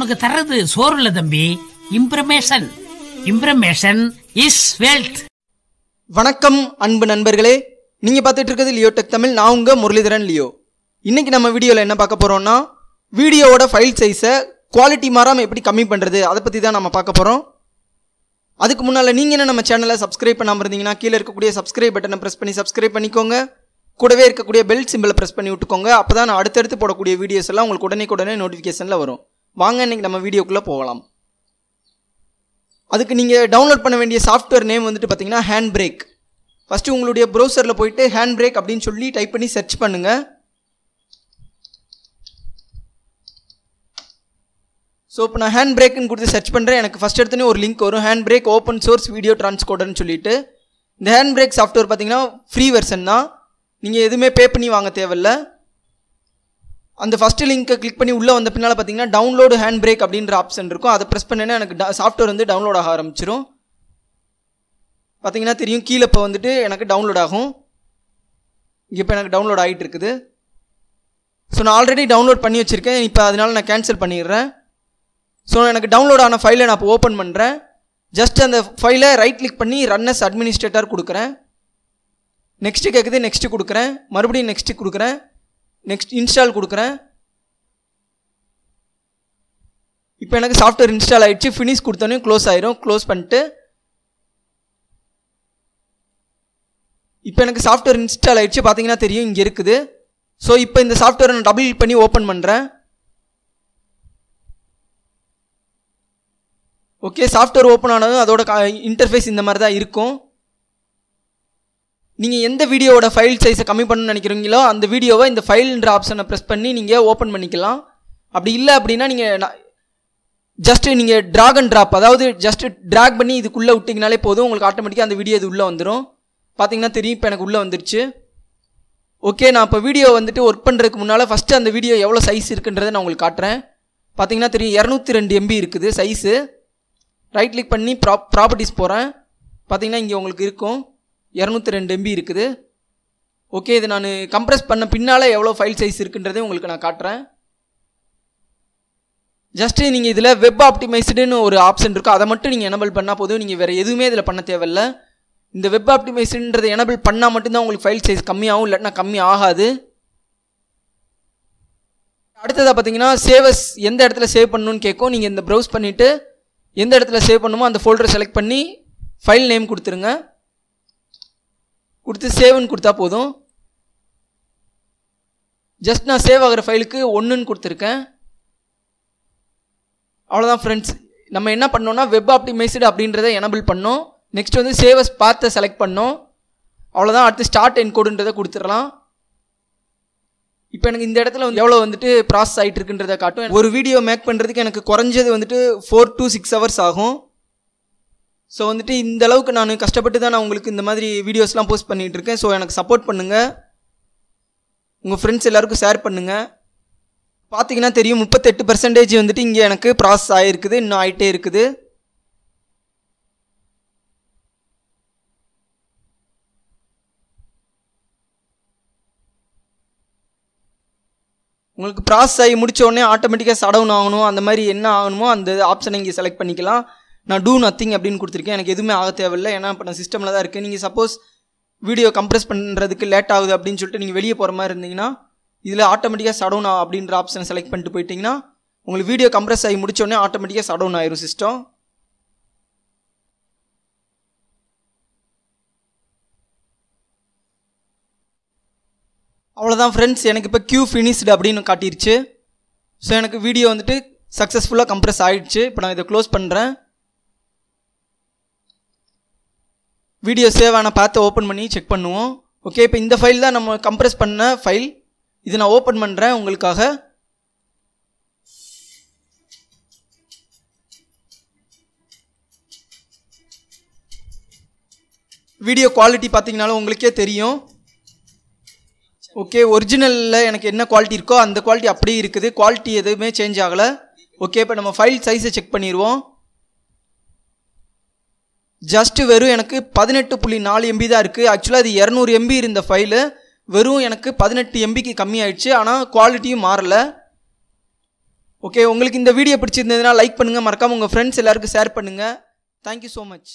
உனக்கு தர்றது சோறு இல்ல தம்பி, இம்ப்ரமேஷன். இம்ப்ரமேஷன் இஸ் வெல்த். வணக்கம் அன்பு நண்பர்களே, நீங்கள் பார்த்துட்டு இருக்கிறது லியோ டெக் தமிழ். நான் உங்கள் முரளிதரன் லியோ. இன்றைக்கி நம்ம வீடியோவில் என்ன பார்க்க போகிறோம்னா, வீடியோவோட ஃபைல் சைஸை குவாலிட்டி மாறாமல் எப்படி கம்மி பண்ணுறது, அதை பற்றி தான் நம்ம பார்க்க போகிறோம். அதுக்கு முன்னால் நீங்கள் என்ன நம்ம சேனலை சப்ஸ்கிரைப் பண்ணாமல் இருந்தீங்கன்னா கீழே இருக்கக்கூடிய சப்ஸ்கிரைப் பட்டனை ப்ரெஸ் பண்ணி சப்ஸ்கிரைப் பண்ணிக்கோங்க. கூடவே இருக்கக்கூடிய பெல் சிம்பிளை ப்ரெஸ் பண்ணி விட்டுக்கோங்க. அப்போ தான் நான் அடுத்தடுத்து போடக்கூடிய வீடியோஸ் எல்லாம் உங்களுக்கு உடனே நோட்டிஃபிகேஷனில் வரும். வாங்க இன்றைக்கி நம்ம வீடியோக்குள்ளே போகலாம். அதுக்கு நீங்கள் டவுன்லோட் பண்ண வேண்டிய சாஃப்ட்வேர் நேம் வந்துட்டு பார்த்தீங்கன்னா HandBrake. ஃபஸ்ட்டு உங்களுடைய ப்ரௌசரில் போயிட்டு HandBrake அப்படின்னு சொல்லி டைப் பண்ணி சர்ச் பண்ணுங்கள். ஸோ இப்போ நான் HandBrakeன்னு கொடுத்து சர்ச் பண்ணுறேன். எனக்கு ஃபஸ்ட் எடுத்தோன்னே ஒரு லிங்க் வரும், HandBrake ஓப்பன் சோர்ஸ் வீடியோ டிரான்ஸ்கோடர்னு சொல்லிட்டு. இந்த HandBrake சாஃப்ட்வேர் பார்த்தீங்கன்னா ஃப்ரீ வெர்ஷன் தான், நீங்கள் எதுவுமே பே பண்ணி வாங்க தேவையில்லை. அந்த ஃபஸ்ட்டு லிங்க்கை கிளிக் பண்ணி உள்ளே வந்த பின்னால் பார்த்தீங்கன்னா டவுன்லோடு HandBrake அப்படின்ற ஆப்ஷன் இருக்கும். அதை ப்ரெஸ் பண்ணேன்னா எனக்கு சாஃப்ட்வேர் வந்து டவுன்லோட் ஆக ஆரம்பிச்சிடும். பார்த்தீங்கன்னா தெரியும், கீழே இப்போ வந்துட்டு எனக்கு டவுன்லோட் ஆகும். இங்கே இப்போ எனக்கு டவுன்லோட் ஆகிட்டு இருக்குது. ஸோ நான் ஆல்ரெடி டவுன்லோட் பண்ணி வச்சுருக்கேன். இப்போ அதனால் நான் கேன்சல் பண்ணிடுறேன். ஸோ எனக்கு டவுன்லோட் ஆன ஃபைலை நான் இப்போ ஓப்பன் பண்ணுறேன். ஜஸ்ட் அந்த ஃபைலை ரைட் கிளிக் பண்ணி ரன் அஸ் அட்மினிஸ்ட்ரேட்டர் கொடுக்குறேன். நெக்ஸ்ட்டு கேட்குது, நெக்ஸ்ட்டு கொடுக்குறேன். மறுபடியும் நெக்ஸ்ட்டு கொடுக்குறேன். நெக்ஸ்ட் இன்ஸ்டால் கொடுக்குறேன். இப்போ எனக்கு சாஃப்ட்வேர் இன்ஸ்டால் ஆகிடுச்சு. ஃபினிஷ் கொடுத்தோன்னே க்ளோஸ் ஆயிரும். க்ளோஸ் பண்ணிட்டு இப்போ எனக்கு சாஃப்ட்வேர் இன்ஸ்டால் ஆகிடுச்சு. பார்த்தீங்கன்னா தெரியும், இங்கே இருக்குது. ஸோ இப்போ இந்த சாஃப்ட்வேரை நான் டபுள் கிளிக் பண்ணி ஓப்பன் பண்ணுறேன். ஓகே, சாஃப்ட்வேர் ஓப்பன் ஆனதும் அதோட இன்டர்ஃபேஸ் இந்த மாதிரி தான் இருக்கும். நீங்கள் எந்த வீடியோவோட ஃபைல் சைஸை கம்மி பண்ணணும்னு நினைக்கிறீங்களோ அந்த வீடியோவை இந்த ஃபைல்ன்ற ஆப்ஷனை ப்ரெஸ் பண்ணி நீங்கள் ஓப்பன் பண்ணிக்கலாம். அப்படி இல்லை அப்படின்னா நீங்கள் ஜஸ்ட்டு நீங்கள் ட்ராக் அண்ட் ட்ராப், அதாவது ஜஸ்ட்டு ட்ராக் பண்ணி இதுக்குள்ளே விட்டிங்கனாலே போதும், உங்களுக்கு ஆட்டோமேட்டிக்காக அந்த வீடியோ இது உள்ளே வந்துடும். பார்த்தீங்கன்னா தெரியும், இப்போ எனக்கு உள்ளே வந்துருச்சு. ஓகே, நான் இப்போ வீடியோ வந்துட்டு ஒர்க் பண்ணுறதுக்கு முன்னால் ஃபஸ்ட்டு அந்த வீடியோ எவ்வளோ சைஸ் இருக்குன்றதை நான் உங்களுக்கு காட்டுறேன். பார்த்தீங்கன்னா தெரியும், 202 MB இருக்குது சைஸு. ரைட் கிளிக் பண்ணி ப்ராப்பர்ட்டிஸ் போகிறேன். பார்த்தீங்கன்னா இங்கே உங்களுக்கு இருக்கும் 202 MB இருக்குது. ஓகே, இது நான் கம்ப்ரெஸ் பண்ண பின்னால் எவ்வளோ ஃபைல் சைஸ் இருக்குன்றதே உங்களுக்கு நான் காட்டுறேன். ஜஸ்ட்டு நீங்கள் இதில் வெப் ஆப்டிமைஸ்டுன்னு ஒரு ஆப்ஷன் இருக்கும், அதை மட்டும் நீங்கள் எனபிள் பண்ணால் போதும். நீங்கள் வேறு எதுவுமே இதில் பண்ண தேவையில்லை. இந்த வெப் ஆப்டிமைஸ்டுன்றதை எனபிள் பண்ணால் மட்டும்தான் உங்களுக்கு ஃபைல் சைஸ் கம்மியாகும், இல்லைன்னா கம்மி ஆகாது. அடுத்ததாக பார்த்தீங்கன்னா சேவஸ் எந்த இடத்துல சேவ் பண்ணணும்னு கேட்கும். நீங்கள் இந்த ப்ரௌஸ் பண்ணிவிட்டு எந்த இடத்துல சேவ் பண்ணுமோ அந்த ஃபோல்டரை செலக்ட் பண்ணி ஃபைல் நேம் கொடுத்துருங்க. கொடுத்து சேவ்னு கொடுத்தா போதும். ஜஸ்ட் நான் சேவ் ஆகிற ஃபைலுக்கு 1ன்னு கொடுத்துருக்கேன். அவ்வளோதான் ஃப்ரெண்ட்ஸ். நம்ம என்ன பண்ணோம்னா வெப் ஆப்டிமைஸ்டு அப்படின்றத எனபிள் பண்ணோம். நெக்ஸ்ட் வந்து சேவஸ் பார்த்து செலக்ட் பண்ணோம். அவ்வளோதான். அடுத்து ஸ்டார்ட் என்கோடுன்றதை கொடுத்துடலாம். இப்போ எனக்கு இந்த இடத்துல வந்து எவ்வளோ வந்துட்டு ப்ராசஸ் ஆகிட்டு இருக்குன்றதை காட்டும். ஒரு வீடியோ மேக் பண்ணுறதுக்கு எனக்கு குறைஞ்சது வந்துட்டு 4 to 6 hours ஆகும். ஸோ வந்துட்டு இந்த அளவுக்கு நான் கஷ்டப்பட்டு தான் நான் உங்களுக்கு இந்த மாதிரி வீடியோஸ்லாம் போஸ்ட் பண்ணிகிட்டு இருக்கேன். ஸோ எனக்கு சப்போர்ட் பண்ணுங்கள், உங்கள் ஃப்ரெண்ட்ஸ் எல்லாருக்கும் ஷேர் பண்ணுங்கள். பார்த்தீங்கன்னா தெரியும், 38% வந்துட்டு இங்கே எனக்கு ப்ராசஸ் ஆகிருக்குது, இன்னும் ஆகிட்டே இருக்குது. உங்களுக்கு ப்ராசஸ் ஆகி முடித்த உடனே ஆட்டோமேட்டிக்காக ஷட் ஆகணும், அந்த மாதிரி என்ன ஆகணுமோ அந்த ஆப்ஷனை இங்கே செலக்ட் பண்ணிக்கலாம். நான் டூ நத்திங் அப்படின்னு கொடுத்துருக்கேன். எனக்கு எதுவுமே ஆக தேவையில்லை, ஏன்னா இப்போ நான் சிஸ்டமில் தான் இருக்குது. நீங்கள் சப்போஸ் வீடியோ கம்ப்ரெஸ் பண்ணுறதுக்கு லேட் ஆகுது அப்படின்னு சொல்லிட்டு நீங்கள் வெளியே போகிற மாதிரி இருந்தீங்கன்னா இதில் ஆட்டோமேட்டிக்காக ஷட் டவுன் அப்படின்ற ஆப்ஷனை செலக்ட் பண்ணிட்டு போயிட்டிங்கன்னா உங்களுக்கு வீடியோ கம்ப்ரெஸ் ஆகி முடித்த உடனே ஆட்டோமேட்டிக்காக ஷட் டவுன் ஆயிரும் சிஸ்டம். அவ்வளோதான் ஃப்ரெண்ட்ஸ், எனக்கு இப்போ கியூ ஃபினிஷ்டு அப்படின்னு காட்டிருச்சு. ஸோ எனக்கு வீடியோ வந்துட்டு சக்ஸஸ்ஃபுல்லாக கம்ப்ரெஸ் ஆகிடுச்சு. இப்போ நான் இதை க்ளோஸ் பண்ணுறேன். வீடியோ சேவ் ஆன பார்த்து ஓப்பன் பண்ணி செக் பண்ணுவோம். ஓகே, இப்போ இந்த ஃபைல் தான் நம்ம கம்ப்ரெஸ் பண்ண ஃபைல். இது நான் ஓப்பன் பண்ணுறேன் உங்களுக்காக. வீடியோ குவாலிட்டி பார்த்தீங்கனாலும் உங்களுக்கே தெரியும். ஓகே, ஒரிஜினலில் எனக்கு என்ன குவாலிட்டி இருக்கோ அந்த குவாலிட்டி அப்படியே இருக்குது, குவாலிட்டி எதுவுமே சேஞ்ச் ஆகலை. ஓகே, இப்போ நம்ம ஃபைல் சைஸை செக் பண்ணிடுவோம். ஜஸ்ட்டு வெறும் எனக்கு 18.4 MB தான் இருக்குது. ஆக்சுவலாக அது 200 MB இருந்த ஃபைலு வெறும் எனக்கு 18 MBக்கு கம்மி ஆயிடுச்சு. ஆனால் குவாலிட்டியும் மாறலை. ஓகே, உங்களுக்கு இந்த வீடியோ பிடிச்சிருந்ததுன்னா லைக் பண்ணுங்கள், மறக்காமல் உங்கள் ஃப்ரெண்ட்ஸ் எல்லாருக்கும் ஷேர் பண்ணுங்கள். Thank you so much.